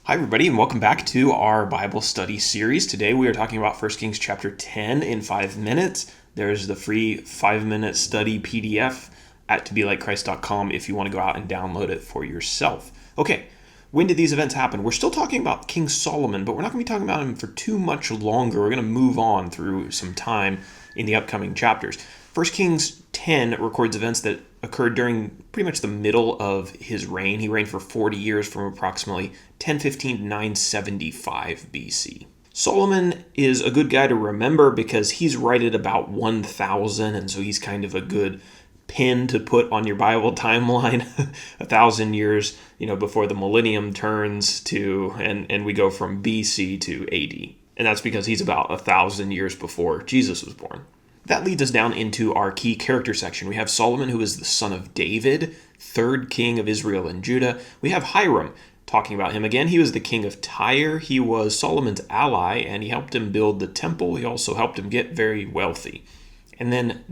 Hi, everybody, and welcome back to our Bible study series. Today we are talking about 1 Kings chapter 10 in 5 minutes. There's the free 5-minute study PDF at tobelikechrist.com if you want to go out and download it for yourself. Okay, when did these events happen? We're still talking about King Solomon, but we're not going to be talking about him for too much longer. We're going to move on through some time in the upcoming chapters. 1 Kings 10 records events that occurred during pretty much the middle of his reign. He reigned for 40 years from approximately 1015 to 975 BC. Solomon is a good guy to remember because he's right at about 1000, and so he's kind of a good pin to put on your Bible timeline. 1,000 years, before the millennium turns to, and we go from BC to AD. And that's because he's about 1,000 years before Jesus was born. That leads us down into our key character section. We have Solomon, who is the son of David, third king of Israel and Judah. We have Hiram, talking about him again. He was the king of Tyre. He was Solomon's ally, and he helped him build the temple. He also helped him get very wealthy. And then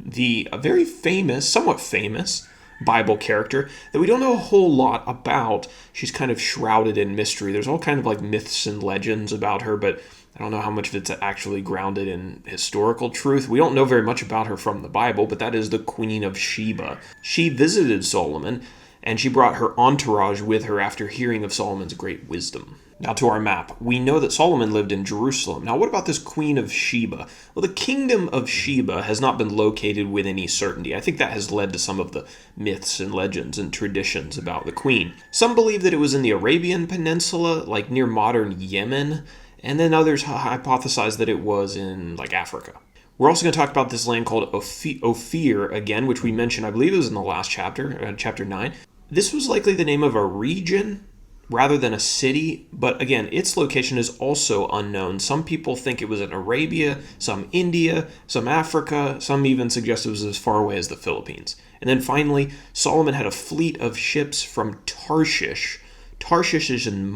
a very famous, somewhat famous, Bible character that we don't know a whole lot about. She's kind of shrouded in mystery. There's all kind of like myths and legends about her, but I don't know how much of it's actually grounded in historical truth. We don't know very much about her from the Bible, but that is the Queen of Sheba. She visited Solomon, and she brought her entourage with her after hearing of Solomon's great wisdom. Now to our map. We know that Solomon lived in Jerusalem. Now what about this Queen of Sheba? Well, the kingdom of Sheba has not been located with any certainty. I think that has led to some of the myths and legends and traditions about the queen. Some believe that it was in the Arabian Peninsula, like near modern Yemen, and then others hypothesize that it was in Africa. We're also going to talk about this land called Ophir again, which we mentioned, I believe it was in the last chapter, chapter 9. This was likely the name of a region rather than a city, but again, its location is also unknown. Some people think it was in Arabia, some India, some Africa, some even suggest it was as far away as the Philippines. And then finally, Solomon had a fleet of ships from Tarshish. Tarshish is in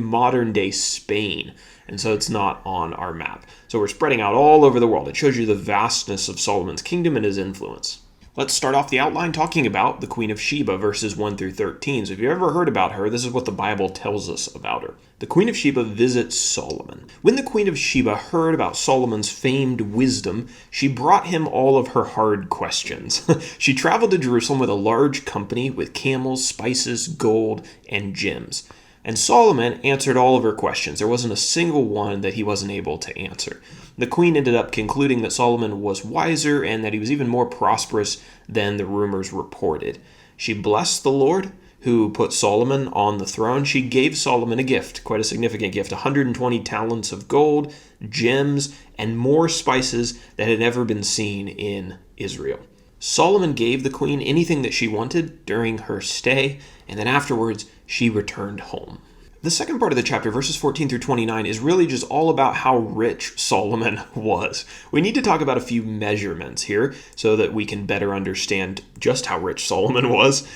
modern-day Spain, and so it's not on our map. So we're spreading out all over the world. It shows you the vastness of Solomon's kingdom and his influence. Let's start off the outline talking about the Queen of Sheba, verses 1 through 13. So if you've ever heard about her, this is what the Bible tells us about her. The Queen of Sheba visits Solomon. When the Queen of Sheba heard about Solomon's famed wisdom, she brought him all of her hard questions. She traveled to Jerusalem with a large company with camels, spices, gold, and gems. And Solomon answered all of her questions. There wasn't a single one that he wasn't able to answer. The queen ended up concluding that Solomon was wiser and that he was even more prosperous than the rumors reported. She blessed the Lord, who put Solomon on the throne. She gave Solomon a gift, quite a significant gift, 120 talents of gold, gems, and more spices that had never been seen in Israel. Solomon gave the queen anything that she wanted during her stay, and then afterwards she returned home. The second part of the chapter, verses 14 through 29, is really just all about how rich Solomon was. We need to talk about a few measurements here so that we can better understand just how rich Solomon was.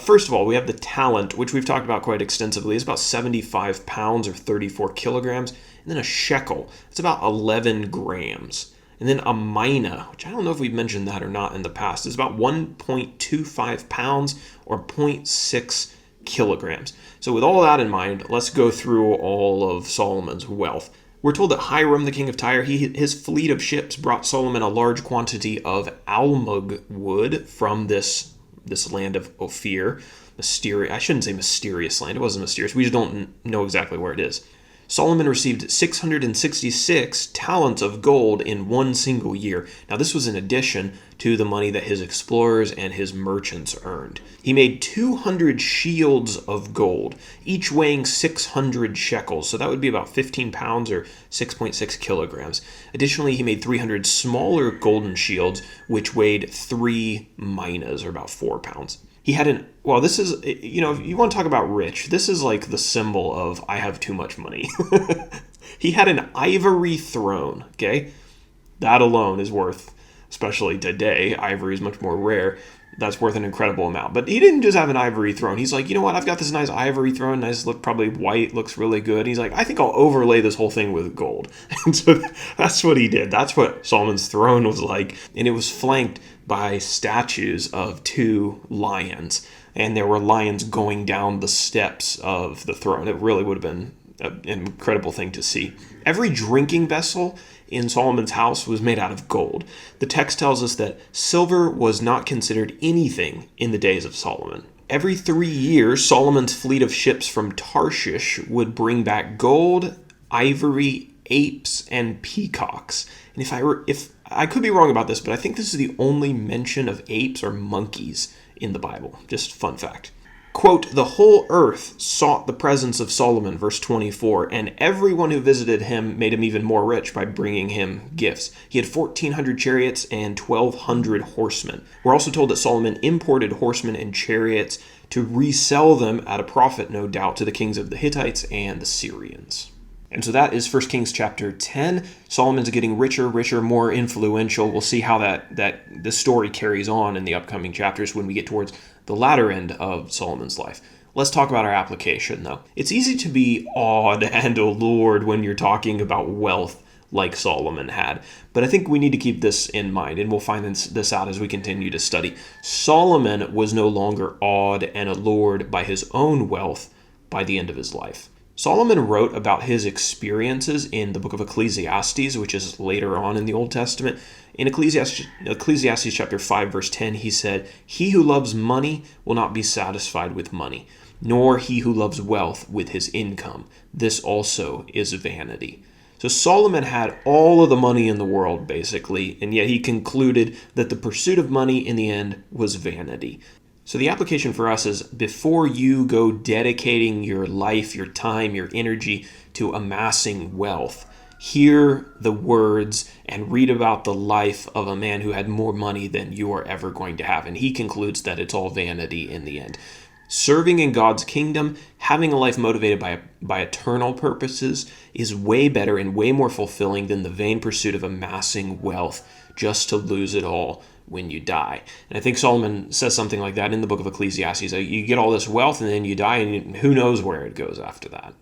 First of all, we have the talent, which we've talked about quite extensively. It's about 75 pounds or 34 kilograms. And then a shekel, it's about 11 grams. And then a mina, which I don't know if we've mentioned that or not in the past, is about 1.25 pounds or 0.6 kilograms. So with all that in mind, let's go through all of Solomon's wealth. We're told that Hiram, the king of Tyre, his fleet of ships brought Solomon a large quantity of almug wood from this land of Ophir. I shouldn't say mysterious land. It wasn't mysterious. We just don't know exactly where it is. Solomon received 666 talents of gold in one single year. Now, this was in addition to the money that his explorers and his merchants earned. He made 200 shields of gold, each weighing 600 shekels, so that would be about 15 pounds or 6.6 kilograms. Additionally, he made 300 smaller golden shields, which weighed 3 minas, or about 4 pounds. He had this is, if you want to talk about rich, this is like the symbol of I have too much money. He had an ivory throne, okay? That alone is worth, especially today, ivory is much more rare. That's worth an incredible amount. But he didn't just have an ivory throne. He's like, you know what? I've got this nice ivory throne, nice look, probably white, looks really good. He's like, I think I'll overlay this whole thing with gold. And so that's what he did. That's what Solomon's throne was like. And it was flanked by statues of 2 lions. and there were lions going down the steps of the throne. It really would have been an incredible thing to see. Every drinking vessel in Solomon's house was made out of gold. The text tells us that silver was not considered anything in the days of Solomon. Every 3 years, Solomon's fleet of ships from Tarshish would bring back gold, ivory, apes, and peacocks. And if I could be wrong about this, but I think this is the only mention of apes or monkeys in the Bible. Just fun fact. Quote, "The whole earth sought the presence of Solomon," verse 24, "and everyone who visited him made him even more rich by bringing him gifts. He had 1,400 chariots and 1,200 horsemen." We're also told that Solomon imported horsemen and chariots to resell them at a profit, no doubt, to the kings of the Hittites and the Syrians. And so that is 1 Kings chapter 10. Solomon's getting richer, more influential. We'll see how that this story carries on in the upcoming chapters when we get towards the latter end of Solomon's life. Let's talk about our application, though. It's easy to be awed and allured when you're talking about wealth like Solomon had. But I think we need to keep this in mind, and we'll find this out as we continue to study. Solomon was no longer awed and allured by his own wealth by the end of his life. Solomon wrote about his experiences in the book of Ecclesiastes, which is later on in the Old Testament. In Ecclesiastes chapter 5, verse 10, he said, "He who loves money will not be satisfied with money, nor he who loves wealth with his income. This also is vanity." So Solomon had all of the money in the world, basically, and yet he concluded that the pursuit of money in the end was vanity. So the application for us is, before you go dedicating your life, your time, your energy to amassing wealth, hear the words and read about the life of a man who had more money than you are ever going to have. And he concludes that it's all vanity in the end. Serving in God's kingdom, having a life motivated by eternal purposes, is way better and way more fulfilling than the vain pursuit of amassing wealth just to lose it all when you die. And I think Solomon says something like that in the book of Ecclesiastes. You get all this wealth and then you die, and who knows where it goes after that.